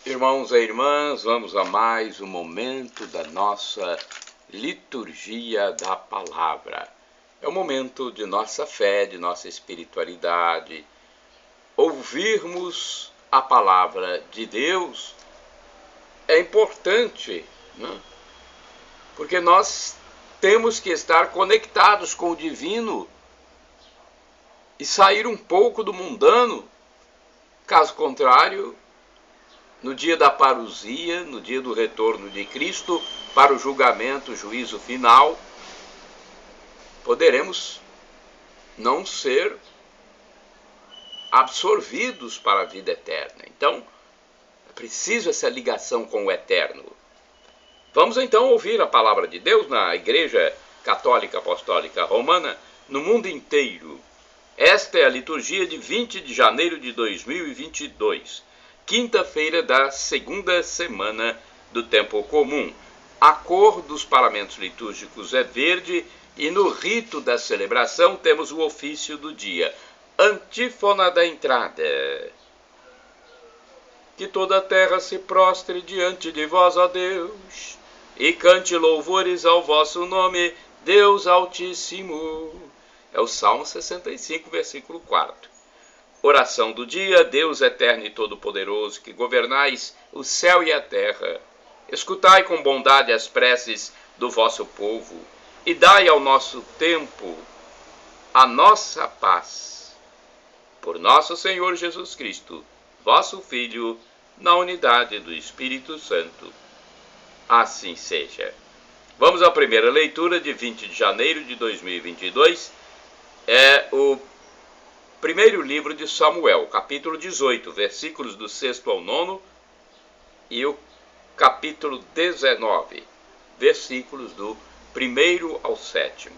Irmãos e irmãs, vamos a mais um momento da nossa liturgia da palavra. É o momento de nossa fé, de nossa espiritualidade, ouvirmos a palavra de Deus. É importante, né? Porque nós temos que estar conectados com o divino e sair um pouco do mundano. Caso contrário, no dia da parousia, no dia do retorno de Cristo, para o julgamento, o juízo final, poderemos não ser absorvidos para a vida eterna. Então, é preciso essa ligação com o eterno. Vamos então ouvir a palavra de Deus na Igreja Católica Apostólica Romana, no mundo inteiro. Esta é a liturgia de 20 de janeiro de 2022. Quinta-feira da segunda semana do tempo comum. A cor dos paramentos litúrgicos é verde e no rito da celebração temos o ofício do dia. Antífona da entrada. Que toda a terra se prostre diante de vós, ó Deus, e cante louvores ao vosso nome, Deus Altíssimo. É o Salmo 65, versículo 4. Oração do dia. Deus eterno e todo-poderoso, que governais o céu e a terra, escutai com bondade as preces do vosso povo e dai ao nosso tempo a nossa paz. Por nosso Senhor Jesus Cristo, vosso Filho, na unidade do Espírito Santo. Assim seja. Vamos à primeira leitura de 20 de janeiro de 2022. É o primeiro livro de Samuel, capítulo 18, versículos do 6º ao 9º, e o capítulo 19, versículos do 1º ao 7º.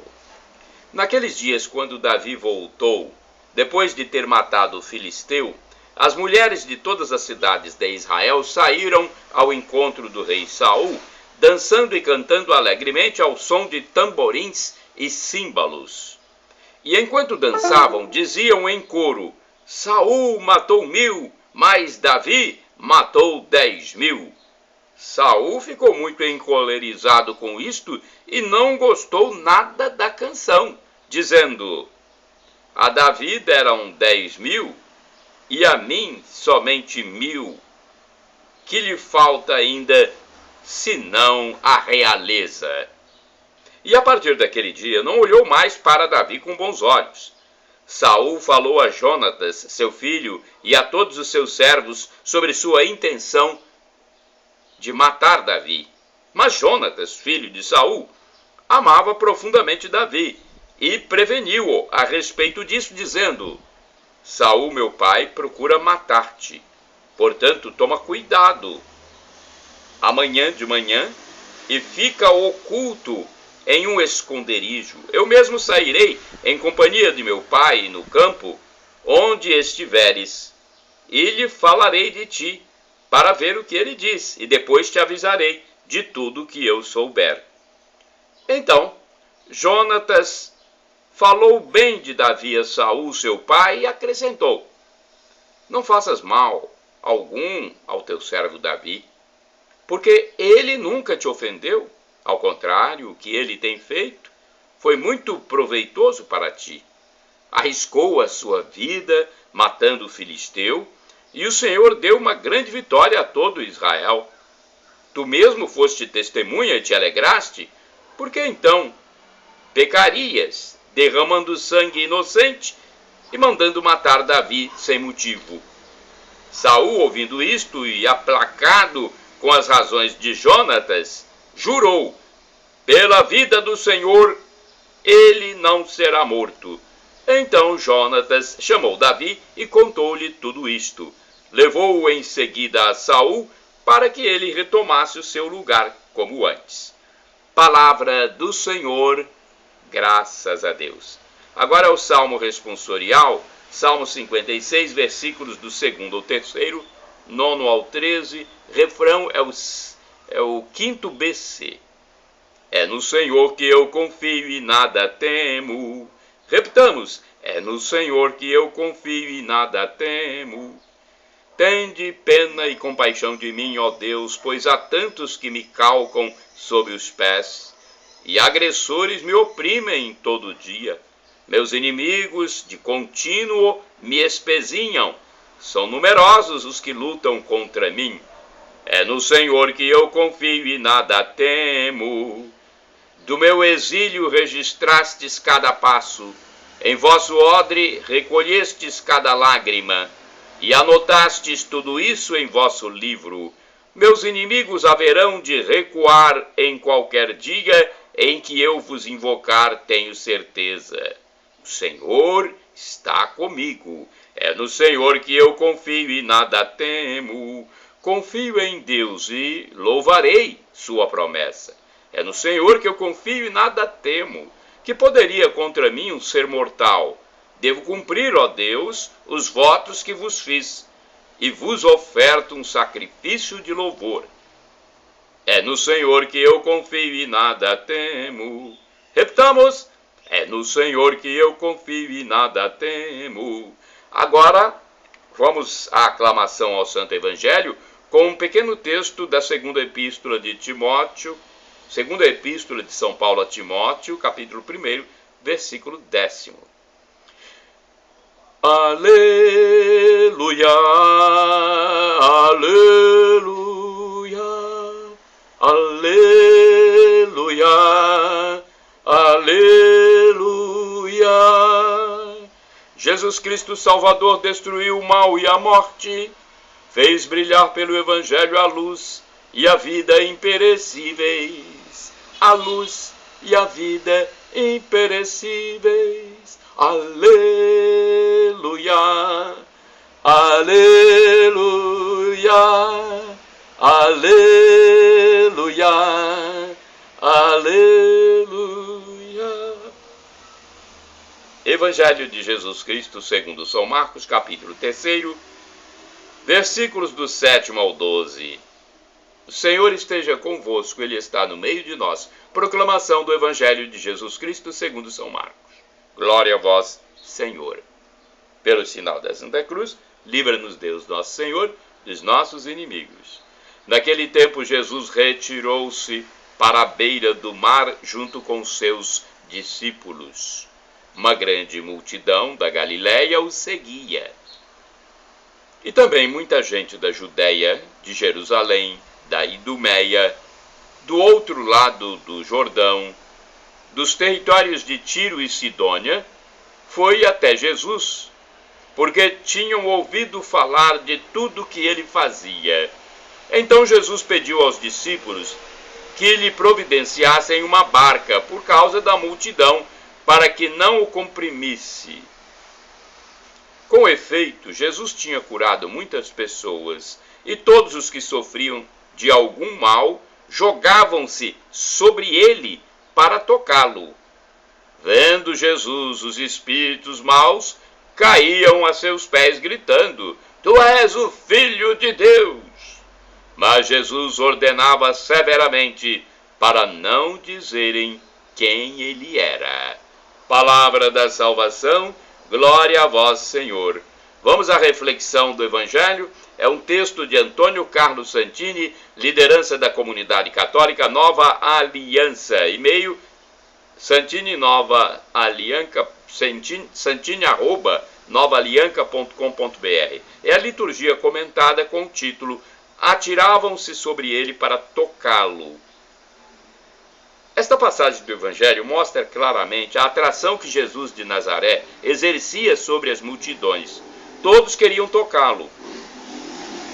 Naqueles dias, quando Davi voltou, depois de ter matado o filisteu, as mulheres de todas as cidades de Israel saíram ao encontro do rei Saul, dançando e cantando alegremente ao som de tamborins e símbolos. E enquanto dançavam, diziam em coro: Saul matou 1000, mas Davi matou 10.000. Saul ficou muito encolerizado com isto e não gostou nada da canção, dizendo: a Davi deram 10.000 e a mim somente 1.000. Que lhe falta ainda, senão a realeza? E a partir daquele dia não olhou mais para Davi com bons olhos. Saul falou a Jonatas, seu filho, e a todos os seus servos sobre sua intenção de matar Davi. Mas Jonatas, filho de Saul, amava profundamente Davi e preveniu-o a respeito disso, dizendo: Saul, meu pai, procura matar-te. Portanto, toma cuidado. Amanhã de manhã, e fica oculto em um esconderijo. Eu mesmo sairei em companhia de meu pai no campo, onde estiveres, e lhe falarei de ti, para ver o que ele diz, e depois te avisarei de tudo que eu souber. Então, Jonatas falou bem de Davi a Saul, seu pai, e acrescentou: não faças mal algum ao teu servo Davi, porque ele nunca te ofendeu. Ao contrário, o que ele tem feito foi muito proveitoso para ti. Arriscou a sua vida matando o filisteu, e o Senhor deu uma grande vitória a todo Israel. Tu mesmo foste testemunha e te alegraste, porque então pecarias, derramando sangue inocente e mandando matar Davi sem motivo. Saul, ouvindo isto e aplacado com as razões de Jonatas, jurou: pela vida do Senhor, ele não será morto. Então Jonatas chamou Davi e contou-lhe tudo isto. Levou-o em seguida a Saul para que ele retomasse o seu lugar como antes. Palavra do Senhor, graças a Deus. Agora é o Salmo responsorial, Salmo 56, versículos do 2º ao 3º, 9 ao 13, refrão é o 5º BC. É no Senhor que eu confio e nada temo. Repitamos: é no Senhor que eu confio e nada temo. Tem tende pena e compaixão de mim, ó Deus, pois há tantos que me calcam sob os pés, e agressores me oprimem todo dia. Meus inimigos de contínuo me espezinham, são numerosos os que lutam contra mim. É no Senhor que eu confio e nada temo. Do meu exílio registrastes cada passo, em vosso odre recolhestes cada lágrima, e anotastes tudo isso em vosso livro. Meus inimigos haverão de recuar em qualquer dia em que eu vos invocar, tenho certeza. O Senhor está comigo. É no Senhor que eu confio e nada temo. Confio em Deus e louvarei sua promessa. É no Senhor que eu confio e nada temo. Que poderia contra mim um ser mortal? Devo cumprir, ó Deus, os votos que vos fiz, e vos oferto um sacrifício de louvor. É no Senhor que eu confio e nada temo. Repitamos: é no Senhor que eu confio e nada temo. Agora, vamos à aclamação ao Santo Evangelho com um pequeno texto da segunda epístola de Timóteo, segunda epístola de São Paulo a Timóteo, capítulo 1, versículo 10. Aleluia, aleluia, aleluia, aleluia. Jesus Cristo Salvador destruiu o mal e a morte, fez brilhar pelo Evangelho a luz e a vida imperecíveis. A luz e a vida imperecíveis. Aleluia, aleluia, aleluia, aleluia. Evangelho de Jesus Cristo segundo São Marcos, capítulo 3, versículos do 7 ao 12. O Senhor esteja convosco, Ele está no meio de nós. Proclamação do Evangelho de Jesus Cristo segundo São Marcos. Glória a vós, Senhor. Pelo sinal da Santa Cruz, livra-nos Deus nosso Senhor dos nossos inimigos. Naquele tempo, Jesus retirou-se para a beira do mar junto com seus discípulos. Uma grande multidão da Galiléia o seguia. E também muita gente da Judéia, de Jerusalém, da Idumeia, do outro lado do Jordão, dos territórios de Tiro e Sidônia, foi até Jesus, porque tinham ouvido falar de tudo que ele fazia. Então Jesus pediu aos discípulos que lhe providenciassem uma barca por causa da multidão, para que não o comprimisse. Com efeito, Jesus tinha curado muitas pessoas, e todos os que sofriam de algum mal jogavam-se sobre ele para tocá-lo. Vendo Jesus os espíritos maus, caíam a seus pés gritando: Tu és o Filho de Deus! Mas Jesus ordenava severamente para não dizerem quem ele era. Palavra da salvação, glória a vós, Senhor. Vamos à reflexão do Evangelho. É um texto de Antônio Carlos Santini, liderança da comunidade católica Nova Aliança, e-mail santini@novaalianca.com.br. É a liturgia comentada com o título Atiravam-se sobre ele para tocá-lo. Esta passagem do Evangelho mostra claramente a atração que Jesus de Nazaré exercia sobre as multidões. Todos queriam tocá-lo.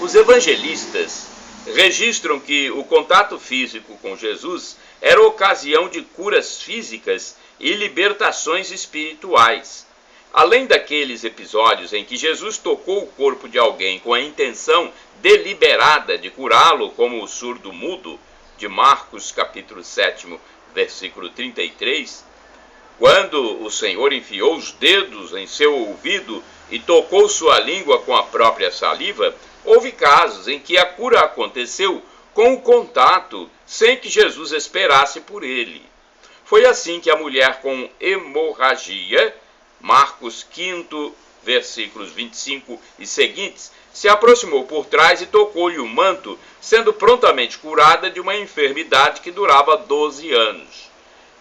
Os evangelistas registram que o contato físico com Jesus era ocasião de curas físicas e libertações espirituais. Além daqueles episódios em que Jesus tocou o corpo de alguém com a intenção deliberada de curá-lo, como o surdo-mudo, de Marcos capítulo 7, versículo 33, quando o Senhor enfiou os dedos em seu ouvido e tocou sua língua com a própria saliva, houve casos em que a cura aconteceu com o contato, sem que Jesus esperasse por ele. Foi assim que a mulher com hemorragia, Marcos 5, versículos 25 e seguintes, se aproximou por trás e tocou-lhe o manto, sendo prontamente curada de uma enfermidade que durava 12 anos.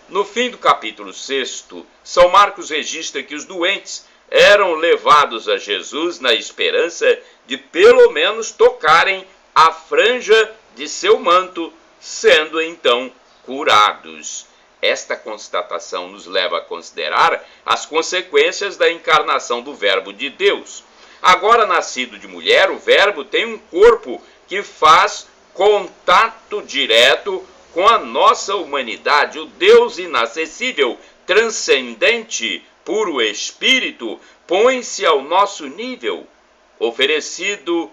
No fim do capítulo 6, São Marcos registra que os doentes eram levados a Jesus na esperança de pelo menos tocarem a franja de seu manto, sendo então curados. Esta constatação nos leva a considerar as consequências da encarnação do Verbo de Deus. Agora nascido de mulher, o Verbo tem um corpo que faz contato direto com a nossa humanidade. O Deus inacessível, transcendente, puro Espírito, põe-se ao nosso nível, oferecido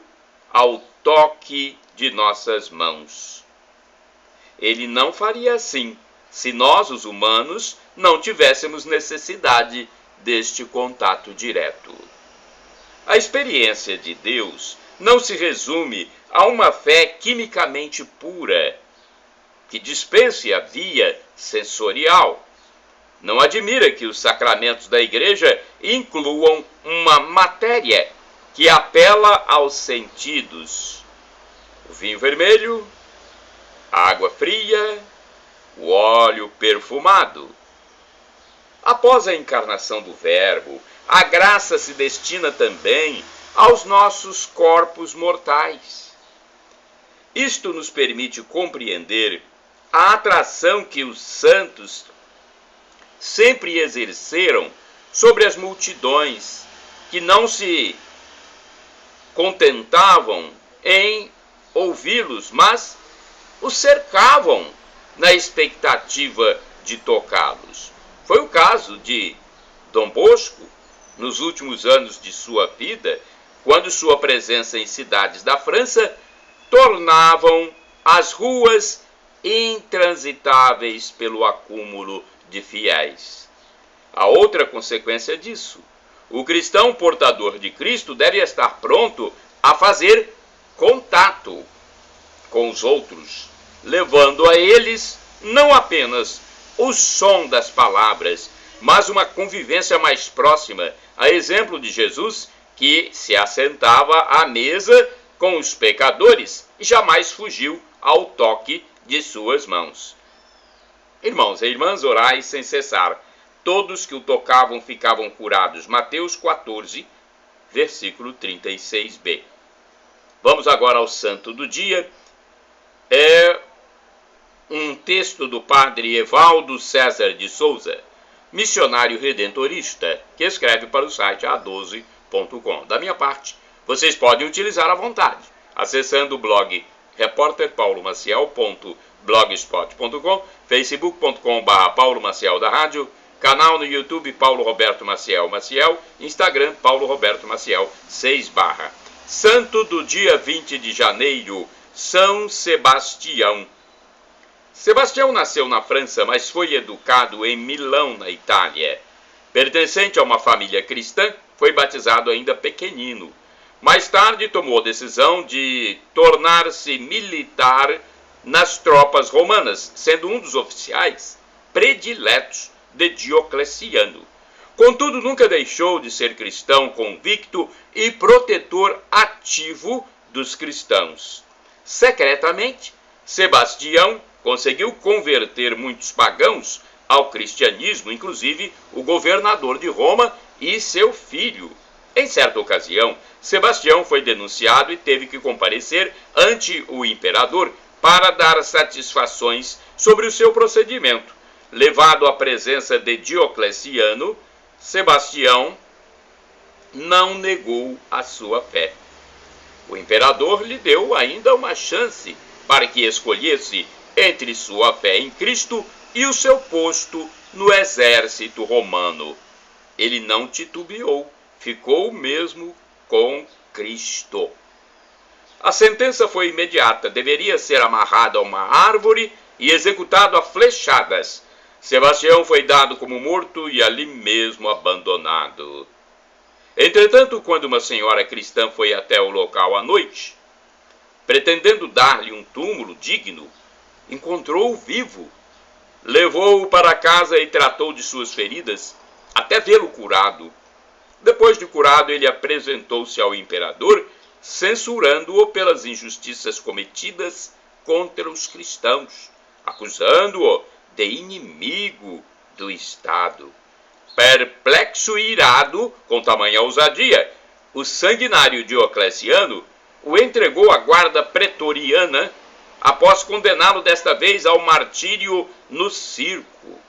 ao toque de nossas mãos. Ele não faria assim se nós, os humanos, não tivéssemos necessidade deste contato direto. A experiência de Deus não se resume a uma fé quimicamente pura, que dispense a via sensorial. Não admira que os sacramentos da Igreja incluam uma matéria que apela aos sentidos. O vinho vermelho, a água fria, o óleo perfumado. Após a encarnação do Verbo, a graça se destina também aos nossos corpos mortais. Isto nos permite compreender a atração que os santos sempre exerceram sobre as multidões que não se contentavam em ouvi-los, mas os cercavam na expectativa de tocá-los. Foi o caso de Dom Bosco, nos últimos anos de sua vida, quando sua presença em cidades da França tornavam as ruas intransitáveis pelo acúmulo de fiéis. A outra consequência disso: o cristão portador de Cristo deve estar pronto a fazer contato com os outros, levando a eles não apenas o som das palavras, mas uma convivência mais próxima, a exemplo de Jesus, que se assentava à mesa com os pecadores e jamais fugiu ao toque de suas mãos. Irmãos e irmãs, orai sem cessar. Todos que o tocavam ficavam curados. Mateus 14, versículo 36b. Vamos agora ao santo do dia. É um texto do padre Evaldo César de Souza, missionário redentorista, que escreve para o site a12.com. Da minha parte, vocês podem utilizar à vontade, acessando o blog repórterpaulomaciel.blogspot.com, facebook.com/Paulo Maciel da Rádio, canal no YouTube Paulo Roberto Maciel Maciel, Instagram Paulo Roberto Maciel 6 /. Santo do dia 20 de janeiro, São Sebastião. Sebastião nasceu na França, mas foi educado em Milão, na Itália. Pertencente a uma família cristã, foi batizado ainda pequenino. Mais tarde tomou a decisão de tornar-se militar nas tropas romanas, sendo um dos oficiais prediletos de Diocleciano. Contudo, nunca deixou de ser cristão convicto e protetor ativo dos cristãos. Secretamente, Sebastião conseguiu converter muitos pagãos ao cristianismo, inclusive o governador de Roma e seu filho. Em certa ocasião, Sebastião foi denunciado e teve que comparecer ante o imperador para dar satisfações sobre o seu procedimento. Levado à presença de Diocleciano, Sebastião não negou a sua fé. O imperador lhe deu ainda uma chance para que escolhesse entre sua fé em Cristo e o seu posto no exército romano. Ele não titubeou, ficou mesmo com Cristo. A sentença foi imediata, deveria ser amarrado a uma árvore e executado a flechadas. Sebastião foi dado como morto e ali mesmo abandonado. Entretanto, quando uma senhora cristã foi até o local à noite, pretendendo dar-lhe um túmulo digno, encontrou-o vivo, levou-o para casa e tratou de suas feridas, até vê-lo curado. Depois de curado, ele apresentou-se ao imperador censurando-o pelas injustiças cometidas contra os cristãos, acusando-o de inimigo do Estado. Perplexo e irado com tamanha ousadia, o sanguinário Diocleciano o entregou à guarda pretoriana após condená-lo desta vez ao martírio no circo.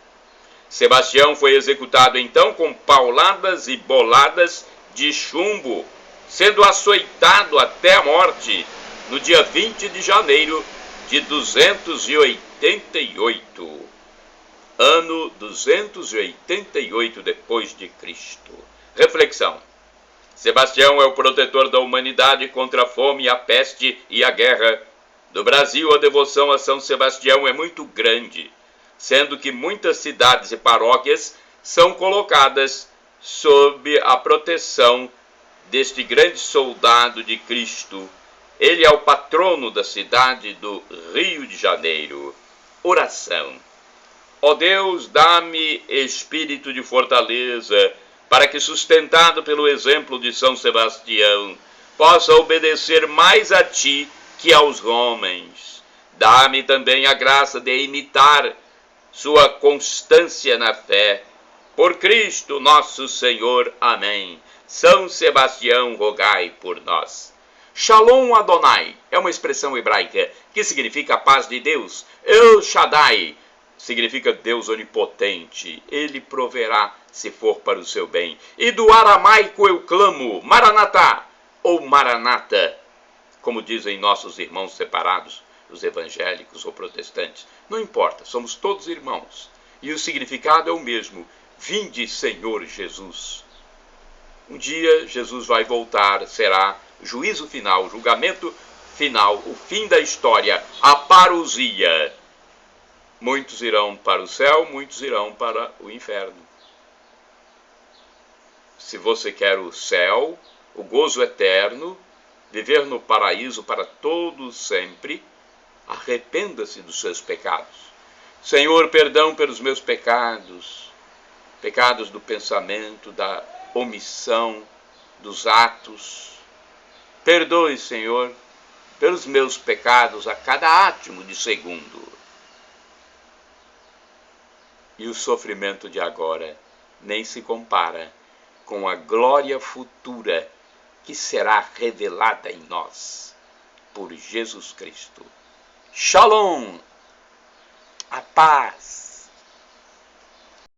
Sebastião foi executado então com pauladas e boladas de chumbo, sendo açoitado até a morte no dia 20 de janeiro de 288. Ano 288 depois de Cristo. Reflexão. Sebastião é o protetor da humanidade contra a fome, a peste e a guerra. No Brasil, a devoção a São Sebastião é muito grande, sendo que muitas cidades e paróquias são colocadas sob a proteção deste grande soldado de Cristo. Ele é o patrono da cidade do Rio de Janeiro. Oração. Ó Deus, dá-me espírito de fortaleza, para que, sustentado pelo exemplo de São Sebastião, possa obedecer mais a Ti que aos homens. Dá-me também a graça de imitar sua constância na fé. Por Cristo nosso Senhor. Amém. São Sebastião, rogai por nós. Shalom Adonai é uma expressão hebraica que significa a paz de Deus. El Shaddai significa Deus onipotente. Ele proverá se for para o seu bem. E do aramaico eu clamo, Maranatá ou Maranata, como dizem nossos irmãos separados, os evangélicos ou protestantes. Não importa, somos todos irmãos. E o significado é o mesmo. Vinde, Senhor Jesus. Um dia Jesus vai voltar, será juízo final, julgamento final, o fim da história, a parousia. Muitos irão para o céu, muitos irão para o inferno. Se você quer o céu, o gozo eterno, viver no paraíso para todos sempre, arrependa-se dos seus pecados. Senhor, perdão pelos meus pecados, pecados do pensamento, da omissão, dos atos. Perdoe, Senhor, pelos meus pecados a cada átimo de segundo. E o sofrimento de agora nem se compara com a glória futura que será revelada em nós por Jesus Cristo. Shalom, a paz.